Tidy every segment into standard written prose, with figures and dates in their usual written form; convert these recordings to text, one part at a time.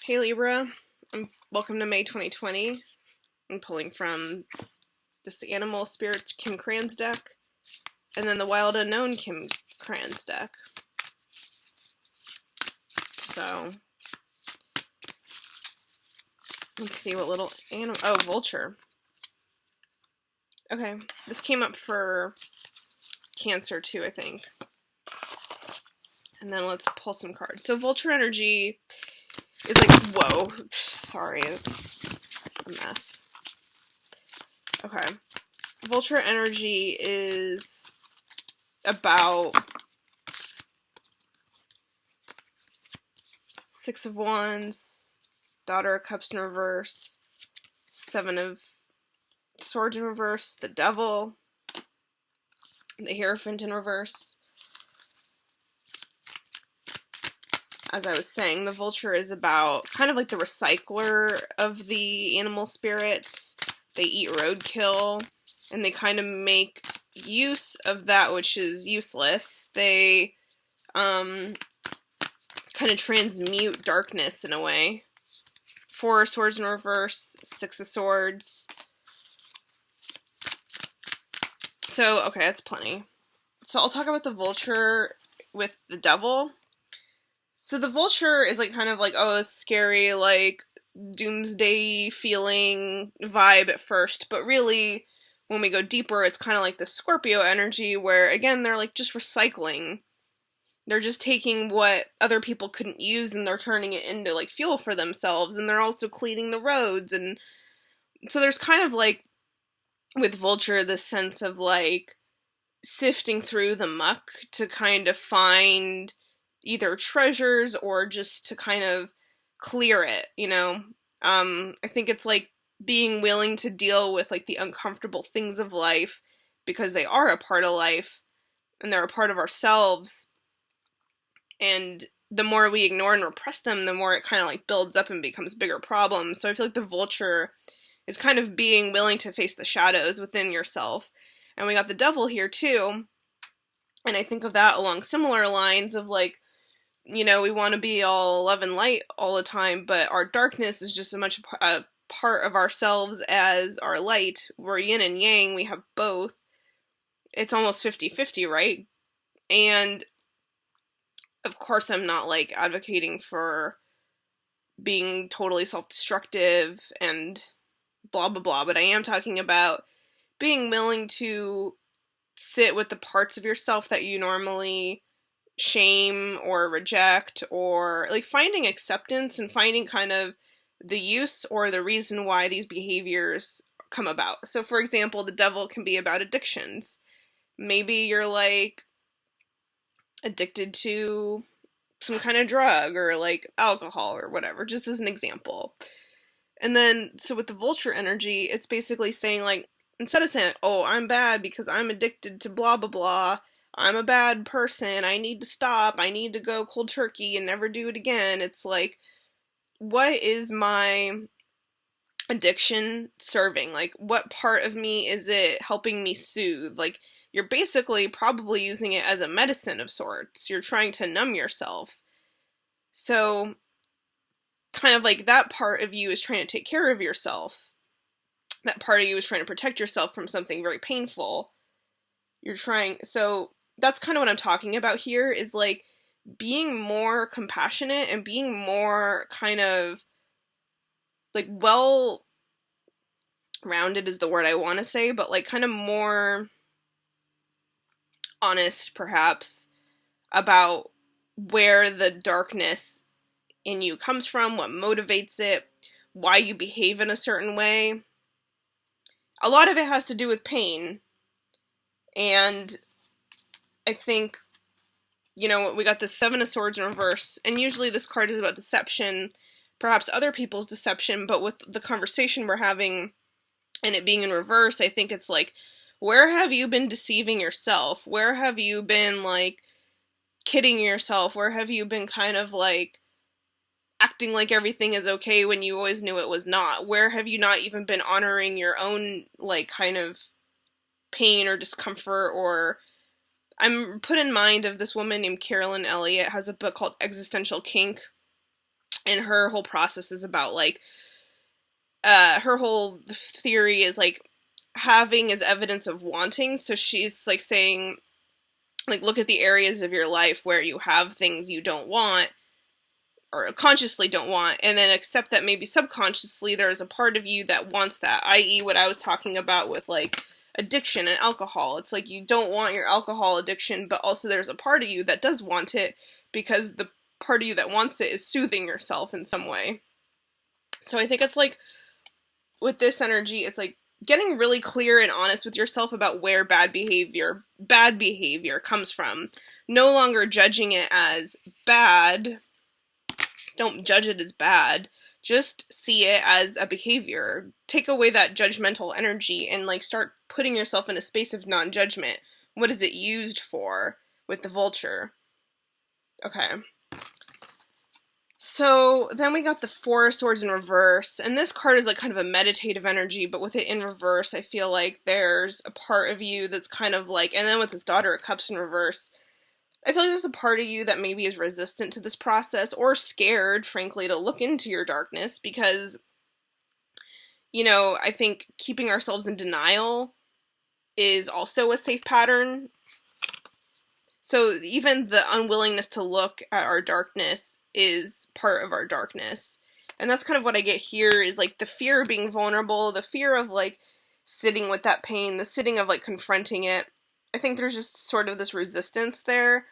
Hey Libra, welcome to May 2020. I'm pulling from this Animal Spirits Kim Cran's deck, and then the Wild Unknown Kim Cran's deck. So, let's see what little animal... Oh, Vulture. Okay, this came up for Cancer too, I think. And then let's pull some cards. So Vulture energy is like, whoa, sorry, it's a mess. Okay. Vulture energy is about Six of Wands, Daughter of Cups in reverse, Seven of Swords in reverse, the Devil, the Hierophant in reverse. As I was saying, the Vulture is about kind of like the recycler of the animal spirits. They eat roadkill, and they kind of make use of that which is useless. They kind of transmute darkness in a way. Four of Swords in reverse, Six of Swords. So, okay, that's plenty. So I'll talk about the Vulture with the Devil. So the Vulture is like kind of like, oh, a scary, like, doomsday feeling vibe at first, but really, when we go deeper, it's kind of like the Scorpio energy, where, again, they're like just recycling. They're just taking what other people couldn't use, and they're turning it into, like, fuel for themselves, and they're also cleaning the roads, and so there's kind of, like, with Vulture, this sense of, like, sifting through the muck to kind of find either treasures or just to kind of clear it, you know? I think it's like being willing to deal with like the uncomfortable things of life because they are a part of life and they're a part of ourselves. And the more we ignore and repress them, the more it kind of like builds up and becomes bigger problems. So I feel like the Vulture is kind of being willing to face the shadows within yourself. And we got the Devil here too. And I think of that along similar lines of like, you know, we want to be all love and light all the time, but our darkness is just as much a part of ourselves as our light. We're yin and yang, we have both. It's almost 50-50, right? And of course I'm not like advocating for being totally self-destructive and blah blah blah, but I am talking about being willing to sit with the parts of yourself that you normally shame or reject, or like finding acceptance and finding kind of the use or the reason why these behaviors come about. So for example, the Devil can be about addictions. Maybe you're like addicted to some kind of drug or like alcohol or whatever, just as an example. And then so with the Vulture energy, it's basically saying like, instead of saying, oh, I'm bad because I'm addicted to blah blah blah, I'm a bad person, I need to stop, I need to go cold turkey and never do it again. It's like, what is my addiction serving? Like, what part of me is it helping me soothe? Like, you're basically probably using it as a medicine of sorts. You're trying to numb yourself. So, kind of like that part of you is trying to take care of yourself. That part of you is trying to protect yourself from something very painful. So that's kind of what I'm talking about here, is like being more compassionate and being more kind of like well-rounded is the word I want to say, but like kind of more honest perhaps about where the darkness in you comes from, what motivates it, why you behave in a certain way. A lot of it has to do with pain. And I think, you know, we got the Seven of Swords in reverse, and usually this card is about deception, perhaps other people's deception, but with the conversation we're having and it being in reverse, I think it's like, where have you been deceiving yourself? Where have you been, like, kidding yourself? Where have you been kind of, like, acting like everything is okay when you always knew it was not? Where have you not even been honoring your own, like, kind of pain or discomfort? Or I'm put in mind of this woman named Carolyn Elliott, has a book called Existential Kink, And her whole process is about, like, her whole theory is, like, having is evidence of wanting. So she's, like, saying, like, look at the areas of your life where you have things you don't want, or consciously don't want, and then accept that maybe subconsciously there's a part of you that wants that, i.e. what I was talking about with, like, addiction and alcohol. It's like you don't want your alcohol addiction, but also there's a part of you that does want it, because the part of you that wants it is soothing yourself in some way. So I think it's like, with this energy, it's like getting really clear and honest with yourself about where bad behavior comes from. No longer judging it as bad. Don't judge it as bad. Just see it as a behavior. Take away that judgmental energy and, like, start putting yourself in a space of non-judgment. What is it used for with the vulture? Okay. So then we got the Four of Swords in reverse, and this card is, like, kind of a meditative energy, but with it in reverse, I feel like there's a part of you that's kind of like, and then with this Daughter of Cups in reverse, I feel like there's a part of you that maybe is resistant to this process, or scared, frankly, to look into your darkness, because, you know, I think keeping ourselves in denial is also a safe pattern. So even the unwillingness to look at our darkness is part of our darkness. And that's kind of what I get here, is, like, the fear of being vulnerable, the fear of, like, sitting with that pain, the sitting of, like, confronting it. I think there's just sort of this resistance there,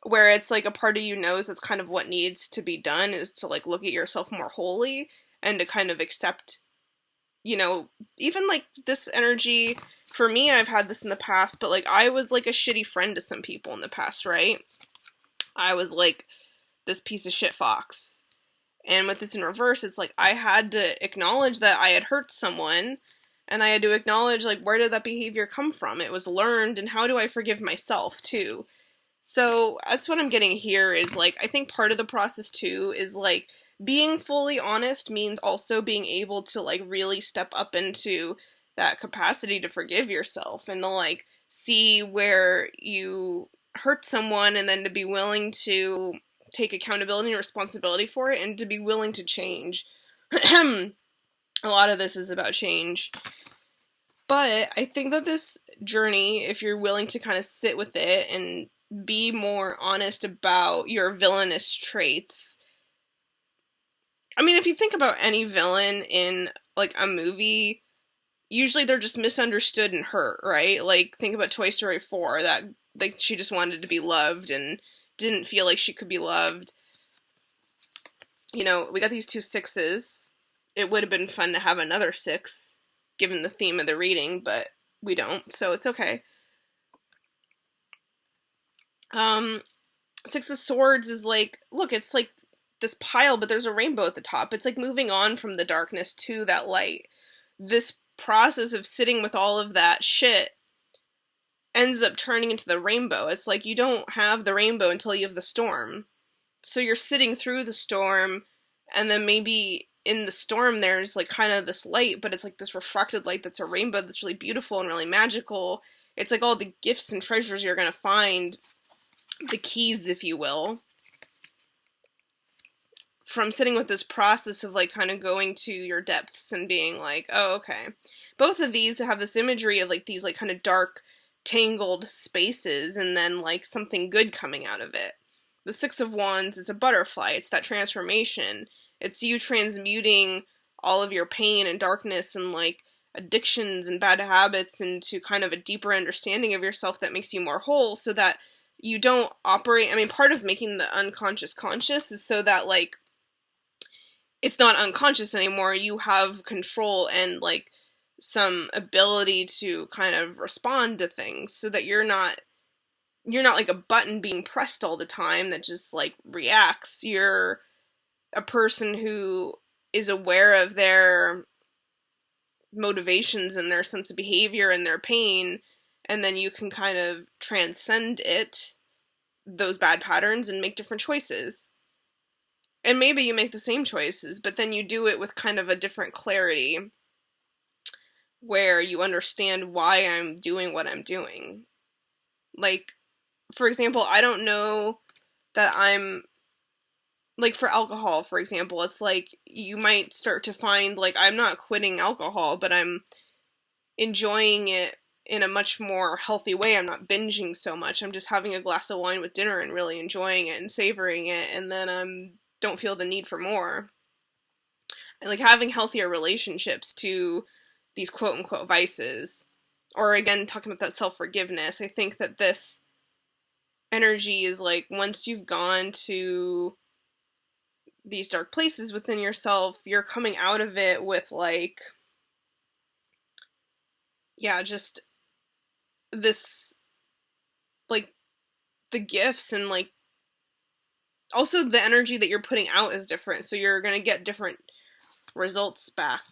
where it's like a part of you knows that's kind of what needs to be done, is to, like, look at yourself more wholly and to kind of accept, you know, even, like, this energy. For me, I've had this in the past, but, like, I was, like, a shitty friend to some people in the past, right? I was, like, this piece of shit fox. And with this in reverse, it's like I had to acknowledge that I had hurt someone, and I had to acknowledge, like, where did that behavior come from? It was learned, and how do I forgive myself, too? So that's what I'm getting here, is, like, I think part of the process, too, is, like, being fully honest means also being able to, like, really step up into that capacity to forgive yourself, and to, like, see where you hurt someone, and then to be willing to take accountability and responsibility for it, and to be willing to change. A lot of this is about change. But I think that this journey, if you're willing to kind of sit with it and be more honest about your villainous traits. I mean, if you think about any villain in, like, a movie, usually they're just misunderstood and hurt, right? Like, think about Toy Story 4, that, like, she just wanted to be loved and didn't feel like she could be loved. You know, we got these 2 6s. It would have been fun to have another 6, given the theme of the reading, but we don't, so it's okay. 6 of Swords is like, look, it's like this pile, but there's a rainbow at the top. It's like moving on from the darkness to that light. This process of sitting with all of that shit ends up turning into the rainbow. It's like you don't have the rainbow until you have the storm. So you're sitting through the storm, and then maybe in the storm there's, like, kind of this light, but it's like this refracted light that's a rainbow that's really beautiful and really magical. It's like all the gifts and treasures you're gonna find, the keys, if you will, from sitting with this process of, like, kind of going to your depths and being like, oh, okay. Both of these have this imagery of, like, these, like, kind of dark, tangled spaces, and then, like, something good coming out of it. The 6 of Wands, it's a butterfly. It's that transformation. It's you transmuting all of your pain and darkness and, like, addictions and bad habits into kind of a deeper understanding of yourself that makes you more whole, so that you don't operate. I mean, part of making the unconscious conscious is so that, like, it's not unconscious anymore. You have control and, like, some ability to kind of respond to things, so that you're not like a button being pressed all the time that just, like, reacts. You're a person who is aware of their motivations and their sense of behavior and their pain, and then you can kind of transcend those bad patterns, and make different choices. And maybe you make the same choices, but then you do it with kind of a different clarity, where you understand why I'm doing what I'm doing. Like, for example, I don't know that I'm like for alcohol, for example, it's like you might start to find like I'm not quitting alcohol, but I'm enjoying it in a much more healthy way. I'm not binging so much. I'm just having a glass of wine with dinner and really enjoying it and savoring it, and then don't feel the need for more. And like having healthier relationships to these quote unquote vices, or again talking about that self-forgiveness. I think that this energy is like once you've gone to these dark places within yourself, you're coming out of it with like, yeah, just this, like, the gifts, and like also the energy that you're putting out is different, so you're gonna get different results back.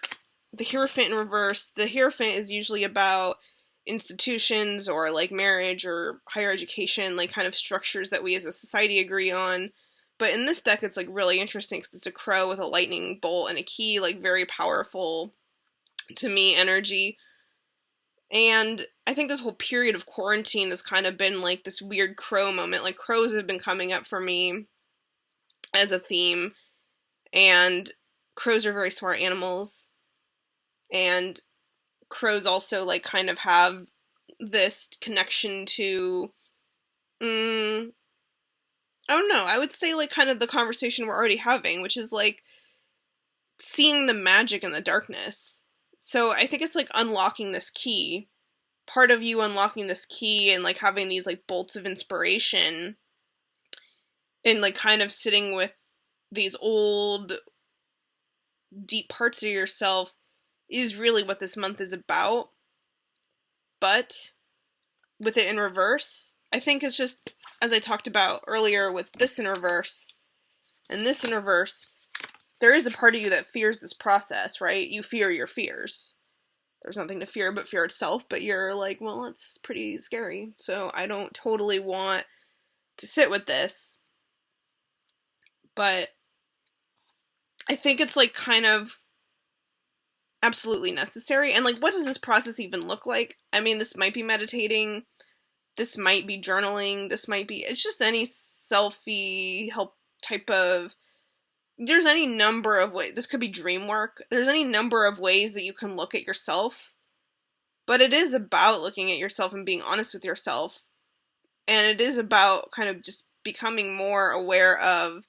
The Hierophant in reverse, the Hierophant is usually about institutions or like marriage or higher education, like kind of structures that we as a society agree on. But in this deck, it's like really interesting because it's a crow with a lightning bolt and a key, like very powerful to me energy. And I think this whole period of quarantine has kind of been like this weird crow moment. Like crows have been coming up for me as a theme, and crows are very smart animals, and crows also like kind of have this connection to I don't know, I would say like kind of the conversation we're already having, which is like seeing the magic in the darkness. So I think it's like unlocking this key, part of you unlocking this key and like having these like bolts of inspiration and like kind of sitting with these old deep parts of yourself is really what this month is about. But with it in reverse, I think it's just, as I talked about earlier with this in reverse and this in reverse, there is a part of you that fears this process, right? You fear your fears. There's nothing to fear but fear itself, but you're like, well, it's pretty scary, so I don't totally want to sit with this. But I think it's like kind of absolutely necessary. And like, what does this process even look like? I mean, this might be meditating, this might be journaling, this might be, it's just any selfie help type of, there's any number of ways. This could be dream work. There's any number of ways that you can look at yourself. But it is about looking at yourself and being honest with yourself. And it is about kind of just becoming more aware of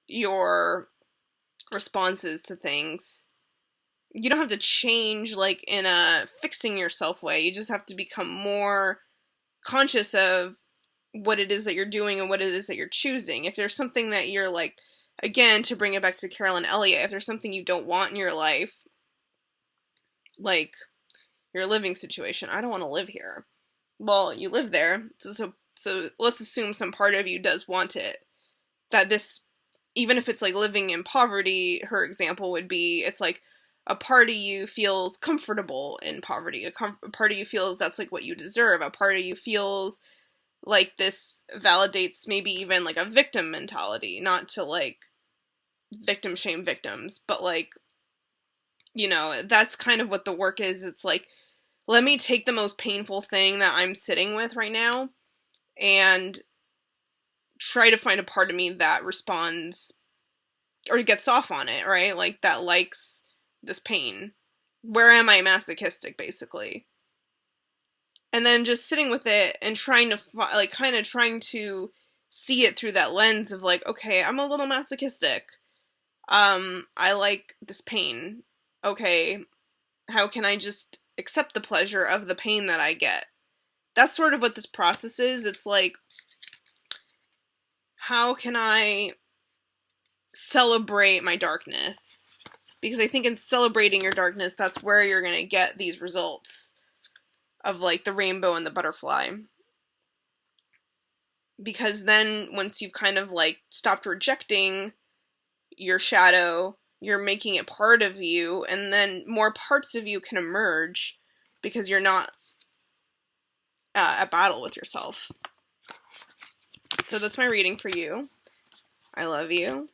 your responses to things. You don't have to change like in a fixing yourself way. You just have to become more conscious of what it is that you're doing and what it is that you're choosing. If there's something that you're like, again, to bring it back to Carolyn Elliott, if there's something you don't want in your life, like your living situation, I don't want to live here. Well, you live there, so let's assume some part of you does want it. That this, even if it's like living in poverty, her example would be, it's like a part of you feels comfortable in poverty. A part of you feels that's like what you deserve. A part of you feels like this validates maybe even like a victim mentality, not to like victim shame victims, but like, you know, that's kind of what the work is. It's like, let me take the most painful thing that I'm sitting with right now and try to find a part of me that responds or gets off on it, right? Like that likes this pain. Where am I masochistic, basically? And then just sitting with it and trying to like kind of trying to see it through that lens of like, okay, I'm a little masochistic. I like this pain. Okay, how can I just accept the pleasure of the pain that I get? That's sort of what this process is. It's like, how can I celebrate my darkness? Because I think in celebrating your darkness, that's where you're going to get these results of like the rainbow and the butterfly. Because then once you've kind of like stopped rejecting your shadow, you're making it part of you, and then more parts of you can emerge because you're not at battle with yourself. So that's my reading for you. I love you,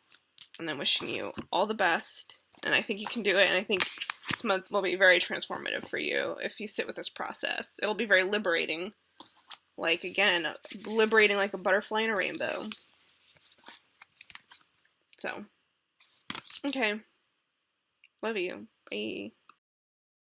and I'm wishing you all the best, and I think you can do it, and I think this month will be very transformative for you if you sit with this process. It'll be very liberating. Like, again, liberating like a butterfly in a rainbow. So, okay. Love you. Bye.